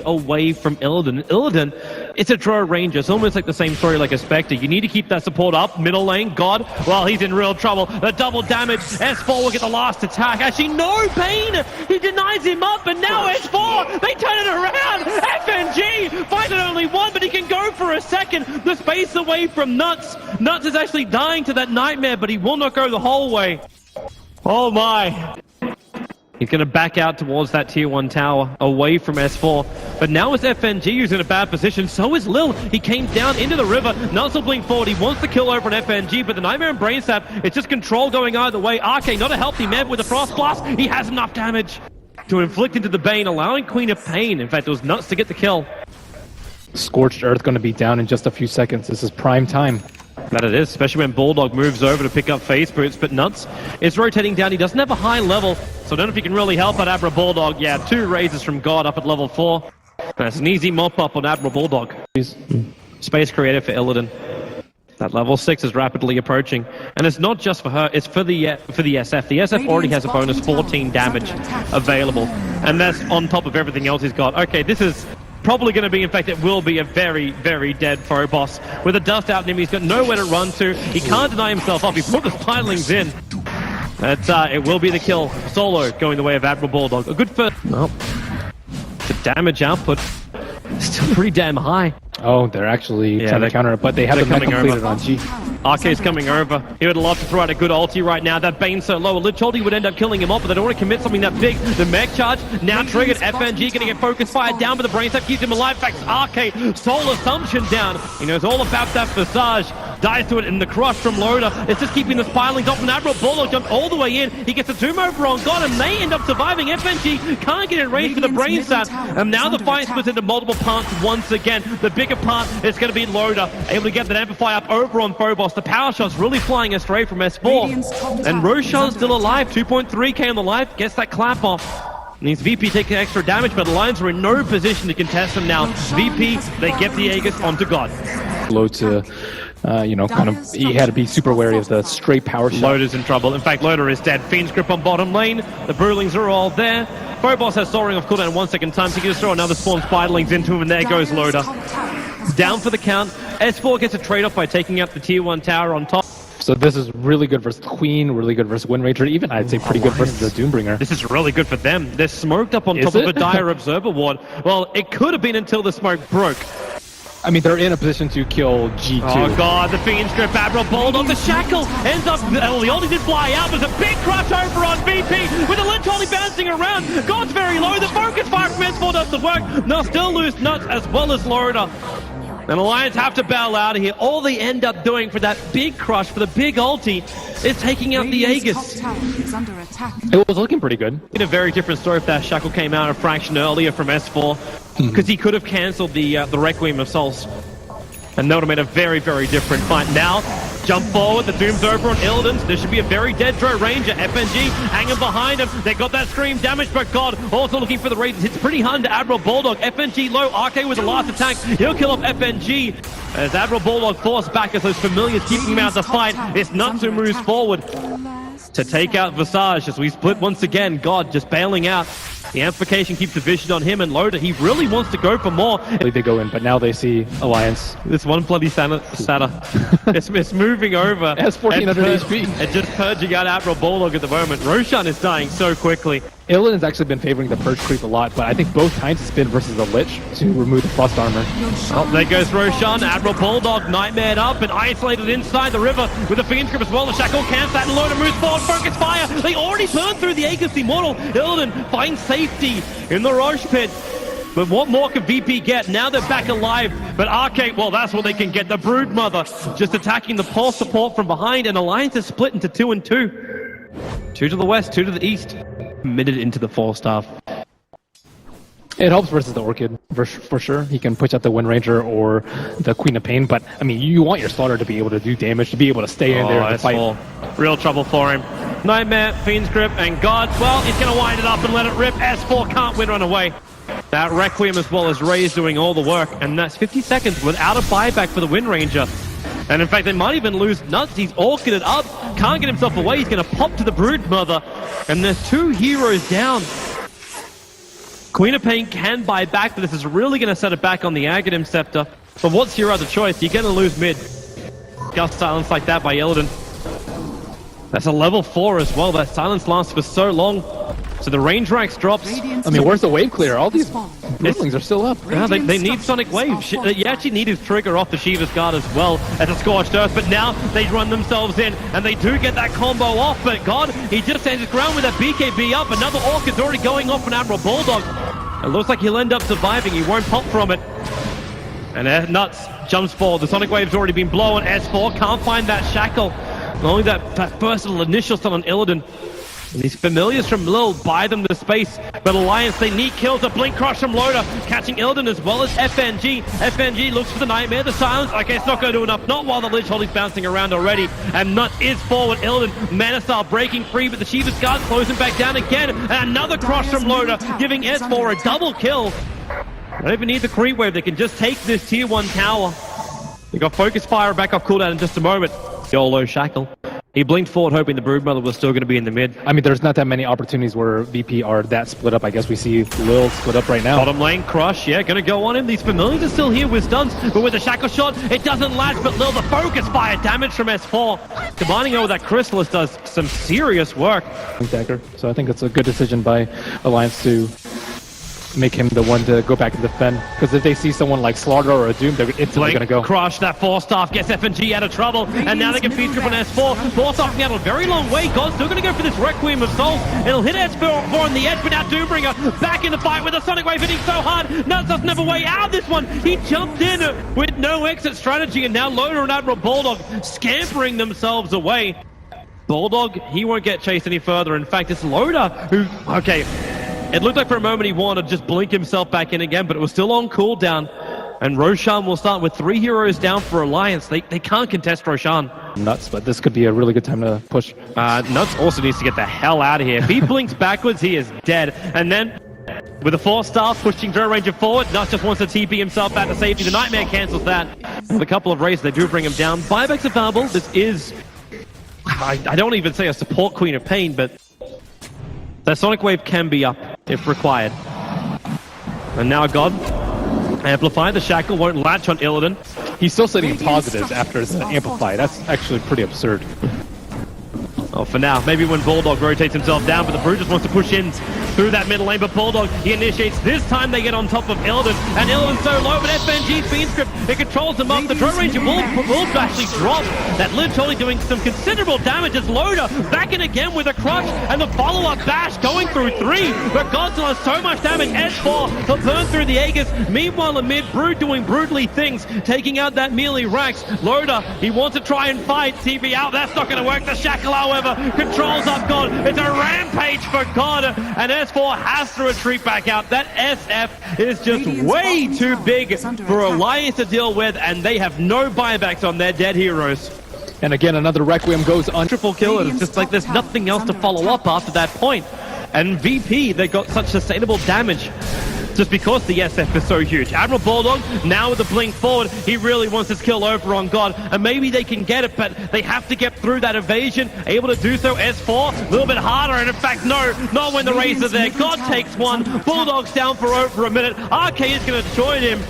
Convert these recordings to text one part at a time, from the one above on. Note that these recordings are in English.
away from Illidan. Illidan, it's a draw ranger. It's almost like the same story like a Spectre. You need to keep that support up. Middle lane, God, well, he's in real trouble. The double damage. S4 will get the last attack. Actually, no, Bane! He denies him up, and now S4, they turn it around! FNG finds it only one, but he can go for a second. The space away from Nuts. Nuts is actually dying to that nightmare, but he will not go the whole way. Oh my. He's going to back out towards that tier 1 tower, away from S4. But now it's FNG who's in a bad position. So is Lil. He came down into the river. Nuts will blink forward. He wants to kill over an FNG, but the Nightmare and Brain Sap, it's just control going either way. RK, not a healthy man with the Frost Blast. He has enough damage to inflict into the Bane, allowing Queen of Pain. In fact, it was Nuts to get the kill. Scorched Earth going to be down in just a few seconds. This is prime time. That it is, especially when Bulldog moves over to pick up Phase Boots, but Nuts is rotating down. He doesn't have a high level, so I don't know if he can really help out Abra Bulldog. Yeah, 2 raises from God up at level 4. That's an easy mop-up on Abra Bulldog. Space created for Illidan. That level 6 is rapidly approaching, and it's not just for her, it's for the SF. The SF already has a bonus 14 damage available, and that's on top of everything else he's got. Okay, this is probably going to be, in fact, it will be a very, very dead Pro boss. With a dust out in him, he's got nowhere to run to. He can't deny himself up. He put the pilings in. It will be the kill. Solo going the way of Admiral Bulldog. A good first. Well, the damage output still pretty damn high. Oh, they're actually trying to counter it, but they have the mech completed on G. RK's coming over. He would love to throw out a good ulti right now. That Bane's so low. Lich ulti would end up killing him off, but they don't want to commit something that big. The mech charge now triggered. FNG going to get focus fired down, but the Brain Sap keeps him alive. In fact, RK, Soul Assumption down. He knows all about that Visage. Dies to it in the crush from Loda. It's just keeping the pilings off, and Admiral Bulldog jumped all the way in. He gets a tomb over on God, and they end up surviving. FNG can't get in range for the Brain Sap, and now the fight splits into multiple parts once again. The bigger part is going to be Loda, able to get that Amplify up over on Phobos. The power shot's really flying astray from S4. And Roshan's still alive, 2.3k on the life, gets that clap off. And these VP taking extra damage, but Lions are in no position to contest them now. VP, they get the Aegis onto God. Low to, he had to be super wary of the straight power shot. Loda's in trouble. In fact, Loda is dead. Fiend's Grip on bottom lane. The Brewlings are all there. Phobos has soaring off cooldown 1 second time, so he can just throw another spawn Spiderlings into him, and there goes Loda. Down for the count. S4 gets a trade-off by taking out the tier 1 tower on top. So this is really good versus Queen, really good versus Wind Ranger, even I'd say pretty good versus the Doombringer. This is really good for them. They're smoked up on top of a dire Observer Ward. Well, it could have been until the smoke broke. I mean, they're in a position to kill G2. Oh god, the Fiend Strip, Admiral Bulldog, the Shackle ends up, well, the only did fly out, there's a big crush over on VP, with the Lich only bouncing around. God's very low, the focus fire from S4 doesn't work. Now still lose Nuts as well as Loda. And Alliance have to bail out of here. All they end up doing for that big crush, for the big ulti, is taking out the Aegis. It was looking pretty good. In a very different story if that Shackle came out a fraction earlier from S4, because he could have cancelled the Requiem of Souls. And that would have made a very, very different fight. Now, jump forward, the Doom's over on Illidan. There should be a very dead Dro Ranger. FNG hanging behind him. They got that scream damage, but God also looking for the raises. Hits pretty hard to Admiral Bulldog. FNG low, RK with the last attack. He'll kill off FNG. As Admiral Bulldog forced back as those familiars keeping him out of the fight. It's Nuts who moves forward to take out Visage as we split once again. God just bailing out. The amplification keeps the vision on him and Loda. He really wants to go for more. They go in, but now they see Alliance. This one bloody Sata. it's moving over. It has 1400 HP. It's just purging out Admiral Bulldog at the moment. Roshan is dying so quickly. Illidan has actually been favoring the Purge creep a lot, but I think both times it's been versus the Lich to remove the Frost Armor. Oh, there goes Roshan. Admiral Bulldog nightmared up and isolated inside the river with the Fiend's Grip as well. The Shackle cancels that and Loda moves forward. Focus fire. They already burned through the Aegis Immortal. Illidan finds safety in the Roche Pit. But what more can VP get? Now they're back alive. But RK, well, that's what they can get. The Brood Mother just attacking the Pulse support from behind, and Alliance is split into 2 and 2. 2 to the west, 2 to the east. Committed into the 4-star. It helps versus the Orchid, for sure. He can push out the Wind Ranger or the Queen of Pain, but, I mean, you want your Slaughter to be able to do damage, to be able to stay in there and fight. Real trouble for him. Nightmare, Fiend's Grip, and God, well, he's going to wind it up and let it rip. S4 can't win run away. That Requiem as well as Ray's doing all the work, and that's 50 seconds without a buyback for the Wind Ranger. And in fact, they might even lose Nuts. He's orchided up, can't get himself away. He's going to pop to the Brood Mother, and there's 2 heroes down. Queen of Pain can buy back, but this is really going to set it back on the Aghanim Scepter. But what's your other choice? You're going to lose mid. Gust silence like that by Illidan. That's a level 4 as well. That silence lasts for so long. So the range racks drops. I mean, where's the wave clear? All these Brooklings are still up. Yeah, they need Sonic Wave. You actually need his trigger off the Shiva's Guard as well as a Scorched Earth, but now they run themselves in, and they do get that combo off, but God, he just stands his ground with that BKB up. Another Orchid's already going off on Admiral Bulldog. It looks like he'll end up surviving. He won't pop from it. And Nuts jumps forward. The Sonic Wave's already been blown. S4 can't find that shackle. Only that first little initial stun on Illidan. And these familiars from Lil buy them the space, but Alliance, they need kills. A blink crush from Loda, catching Illidan as well as FNG. FNG looks for the Nightmare, the silence. Okay, it's not going to do enough. Not while the Lich Holding's bouncing around already. And Nut is forward. Illidan, Mana Style breaking free, but the Shiva's Guard closing back down again. And another crush from Loda, giving S4 a double kill. They don't even need the creep wave. They can just take this tier 1 tower. They got Focus Fire back off cooldown in just a moment. YOLO Shackle. He blinked forward hoping the Broodmother was still going to be in the mid. I mean, there's not that many opportunities where VP are that split up. I guess we see Lil split up right now. Bottom lane crush, yeah, going to go on him. These familiars are still here with stuns, but with the shackle shot, it doesn't latch, but Lil, the focus fire damage from S4. Combining over that Chrysalis does some serious work. Dagger. So I think it's a good decision by Alliance to make him the one to go back and defend. Because if they see someone like Slaughter or a Doom, they're instantly going to go. Crush, that Force Staff gets FNG out of trouble, and now they can feed grip on S4. Force Staff out a very long way. God's still going to go for this Requiem of Souls. It'll hit S4 on the edge, but now Doombringer back in the fight with a Sonic Wave hitting so hard. Nuts doesn't have a way out of this one. He jumped in with no exit strategy, and now Loda and Admiral Bulldog scampering themselves away. Bulldog, he won't get chased any further. In fact, it's Loda who, okay, it looked like for a moment he wanted to just blink himself back in again, but it was still on cooldown. And Roshan will start with 3 heroes down for Alliance. They can't contest Roshan. Nuts, but this could be a really good time to push. Nuts also needs to get the hell out of here. If he blinks backwards, he is dead. And then, with the Force Staff pushing Joe Ranger forward, Nuts just wants to TP himself back to safety. The Nightmare cancels that. With a couple of raids, they do bring him down. Buybacks available. This is, I don't even say a support Queen of Pain, but that Sonic Wave can be up if required. And now God, Amplify, the Shackle won't latch on Illidan. He's still sitting in positives after the Amplify. That's actually pretty absurd. Oh, for now. Maybe when Bulldog rotates himself down, but the Brute just wants to push in through that middle lane. But Bulldog, he initiates. This time they get on top of Illidan, and Illidan's so low, but FNG's being script. It controls them up. The Drone Ranger will actually drop. That Lich Holy doing some considerable damage as Loda back in again with a crush, and the follow-up bash going through 3. But Godzilla has so much damage. S4 will burn through the Aegis. Meanwhile, amid Brood doing brutally things, taking out that melee Rax. Loda, he wants to try and fight. TV out. That's not going to work. The Shackle, however, controls up God. It's a rampage for God, and S4 has to retreat back out. That SF is just way too big for Alliance to deal with, and they have no buybacks on their dead heroes. And again, another Requiem goes on. Triple kill, and it's just like there's nothing else to follow up after that point. And VP, they got such sustainable damage just because the SF is so huge. Admiral Bulldog, now with the blink forward, he really wants his kill over on God, and maybe they can get it, but they have to get through that evasion. Able to do so, S4, a little bit harder, and in fact, no, not when the Rays are there. God takes one, Bulldog's down for over a minute. RK is going to join him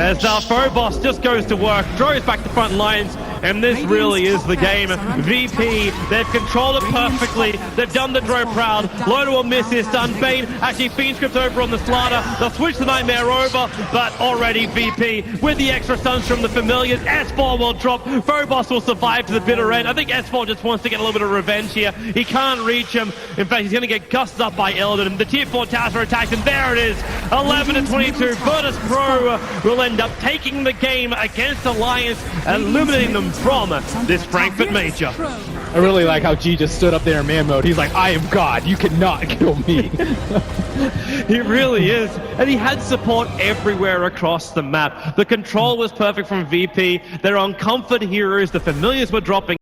as Phobos just goes to work, throws back the front lines, and this really is the game. VP, they've controlled it perfectly. They've done the Dro proud. Loda will miss his stun. Bane actually Fiend script over on the Slaughter. They'll switch the Nightmare over, but already VP with the extra stuns from the familiars. S4 will drop. Phobos will survive to the bitter end. I think S4 just wants to get a little bit of revenge here. He can't reach him. In fact, he's going to get gussed up by Illidan. The tier 4 towers are attacked, and there it is. 11-22. Virtus.Pro will end up taking the game against Alliance, eliminating them from this Frankfurt major. I really like how G just stood up there in man mode. He's like, I am God, you cannot kill me. He really is. And he had support everywhere across the map. The control was perfect from VP. They're on comfort heroes. The familiars were dropping.